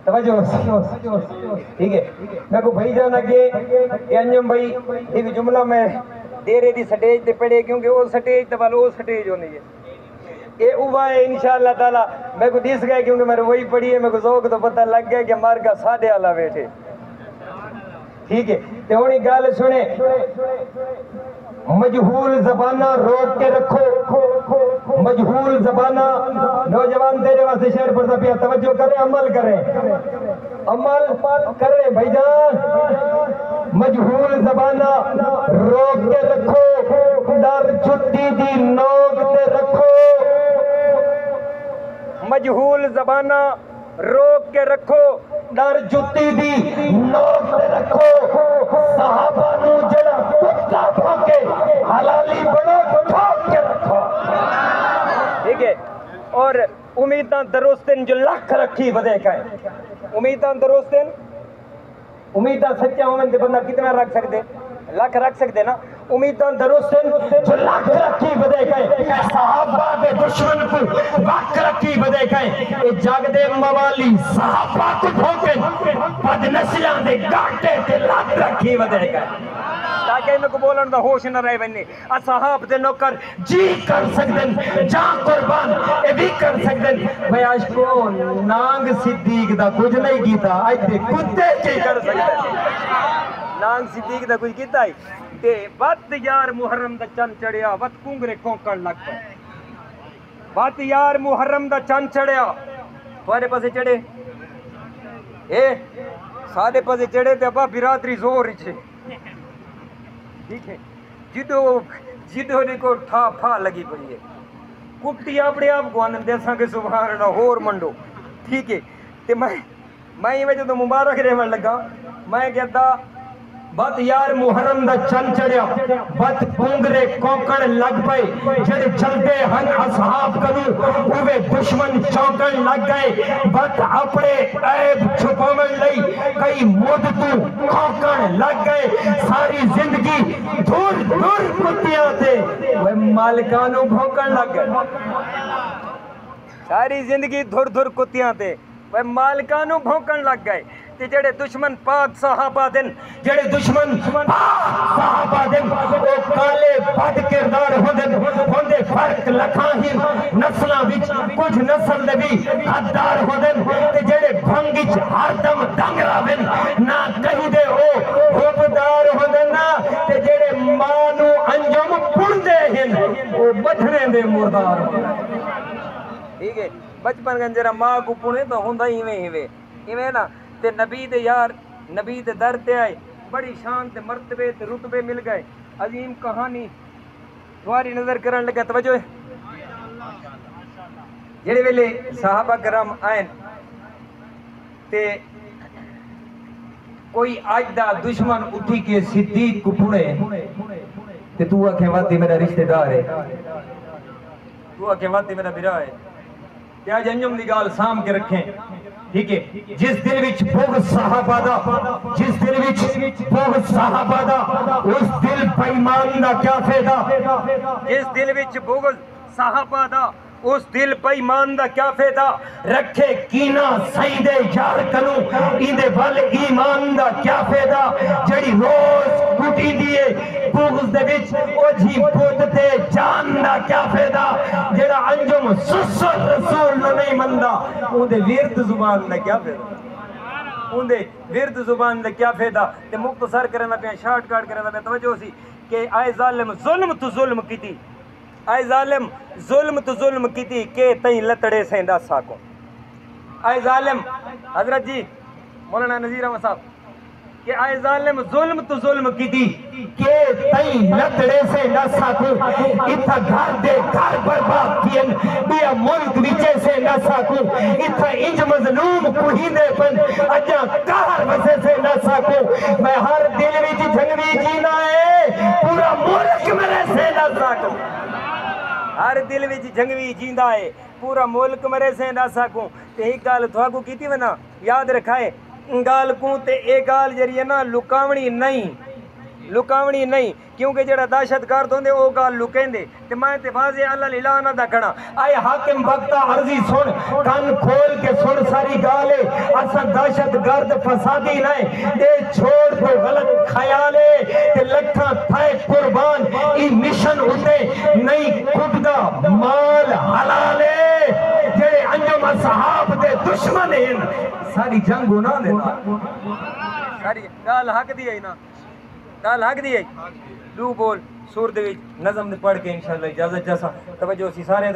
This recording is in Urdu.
توجہ ٹھیک ہے میں کو بھائی جان اگے کہ انجم بھائی ایک جملہ میں دیرے دی سٹیج تے پڑھے کیونکہ وہ سٹیج تے والا وہ سٹیج ہونی ہے یہ اوہ ہے انشاءاللہ تعالیٰ میں کو دیس گئے کیونکہ میں نے وہی پڑھی ہے میں کو ذوق تو پتہ لگ گیا کہ مار کا سادے آلہ بیٹھے ٹھیک ہے تو ہونی گال سنے مجہول زبانہ روک کے رکھو مجہول زبانہ نوجوان تیرے واسطے شعر پڑھتا پیا توجہ کریں عمل کریں بھائی جان مجہول زبانہ روک کے رکھو در چھٹی دی نوک تے رکھو مجہول زبانہ روک کے رکھو در جتی دی نوک تے رکھو صحابہ نو جڑا کتا پھونکے حلالی بڑا ٹھوک کے رکھو ٹھیک ہے اور امیداں درستن جو لکھ رکھی بدے کہیں امیداں درستن امیداں سچا ہومن تے بندہ کتنا رکھ سکتے لکھ رکھ سکتے نا امیداں درستن جو لکھ رکھی بدے کہیں صحابہ دے دشمن کو وقت رکھی بدے کہیں اے جاگ دے موالی صحابہ کو ٹھوکیں بد نسلان دے گاٹے تے لکھ رکھی بدے کہیں تاکہ میں کو بولن دا ہوش نہ رہے بننے اصحاب دے نوکر جی کر سکدن جان قربان اے بھی کر سکدن بھئی آج کو نانگ صدیق دا کچھ نہیں کیتا آج تے کتے کی کر سکدن نانگ صدیق دا کچھ کیتا ہی تے وقت یار محرم دا چند چڑیا وقت کنگرے کونکڑ لگ پائے وقت یار محرم دا چند چڑیا توارے پاسے چڑے سادے پاسے چڑے تے ابا برادری زور رچے ٹھیک ہے جدو نے کو ٹھا پھا لگی پڑی ہے کٹی اپنے آپ کو آنن دیساں کے سبحان اللہ ہور منڈو ٹھیک ہے تے میں ہی وجہ تو مبارک رہن لگا میں کہتا بات یار محرم دا چند چڑیا بات کنگرے کوکڑ لگ پئے جڑے چلتے ہن اصحاب کنو اوے دشمن چوکڑ لگ گئے بات اپنے عیب چھپاون لئی کئی مد تو کوکڑ لگ گئے ساری زندگی دور دور کتیاں تے وہ مالکانو بھوکڑ لگ گئے ساری زندگی دور دور کتیاں تے وہ مالکانو بھوکن لگ گئے تے جڑے دشمن پاک صحابہ دن جڑے دشمن پاک صحابہ دن او کالے بد کردار ہوندے فرق لکھاں ہی نسلاں وچ کچھ نسل دے بھی غدار ہوندے تے جڑے بھنگچ ہر دم ڈنگرا ون نہ کہیں دے او حبدار ہوندے نا تے جڑے ماں نو انجم پڑھدے ہن او بٹھنے دے مردار ہوندے ٹھیک ہے بچپن گنجرہ ماں کو پونے تو ہوندہ ہیویں نا تے نبی دے یار نبی دے در تے آئے بڑی شان تے مرتبے تے رتبے مل گئے عظیم کہانی تمہاری نظر کرن لگا توجہ جڑے ویلے صحابہ کرام آئیں تے کوئی آج دا دشمن اٹھی کے صدیق کو پڑے تے تو آکھیں واتی میرا رشتہ دار ہے تو آکھیں واتی میرا برا ہے کیا جنجم دی گال سام کے رکھیں ٹھیک ہے جس دل وچ بغض صحابہ دا جس دل وچ بغض صحابہ دا اس دل پیمان دا کیا فیدہ جس دل وچ بغض صحابہ دا اس دل پیمان دا کیا فیدہ رکھے کینہ سید یار کنو ایندے ول ایمان دا کیا فیدہ جڑی روز کٹی دیئے بغض دے وچ او جھی پوت تے جان دا کیا فیدہ جڑا انجم سسر رسول نہ نہیں مندہ اون دے ورد زبان دا کیا فیدہ اون دے ورد زبان دا کیا فیدہ تے مختصر کرنا پیا شارٹ کارڈ کرنا پیا توجہ سی کہ آئے ظالم ظلم تو ظلم کیتی آئے ظالم ظلم تو ظلم کیتی کہ تئیں لتڑے سینڈا ساکو آئے ظالم حضرت جی مولانا نذیر احمد صاحب کہ آئے ظالم ظلم تو ظلم کیتی کہ تئیں لتڑے سینڈا ساکو اتھا گھر دے گھر برباد کین بیا ملک وچے سینڈا ساکو اتھا انج مظلوم کوہی دے پن اجا کار وسے سینڈا ساکو میں ہر دل وچ جھنگوی جینا ہے پورا ملک میرے سینڈا ساکو ہر دل وچ جنگوی جیندا ہے پورا ملک مرے سے نہ سکوں تے ایک گال تھواکو کیتی ونا یاد رکھائے گال کو تے ایک گال جریے نا لکاونی نہیں لکاونی نہیں کیونکہ جڑا دہشت گرد ہوندے او گل لکیندے تے میں تے واضح اللہ لالا نہ دا کھڑا اے حاکم وقتا عرضی سن کان کھول کے سن ساری گالے اساں دہشت گرد فسادی نہیں اے چھوڑ تو غلط خیالے تے لکھاں تھائے قربان ای مشن ہوتے نہیں کھٹدا مال حلالے جڑے انجم اصحاب دے دشمن ہیں ساری جنگ نہ دینا ساری گال حق دی ہے نا گال حق دی ہے دو بول سور دے وچ نظم دے پڑھ کے انشاءاللہ اجازت جیسا توجہ سی سارے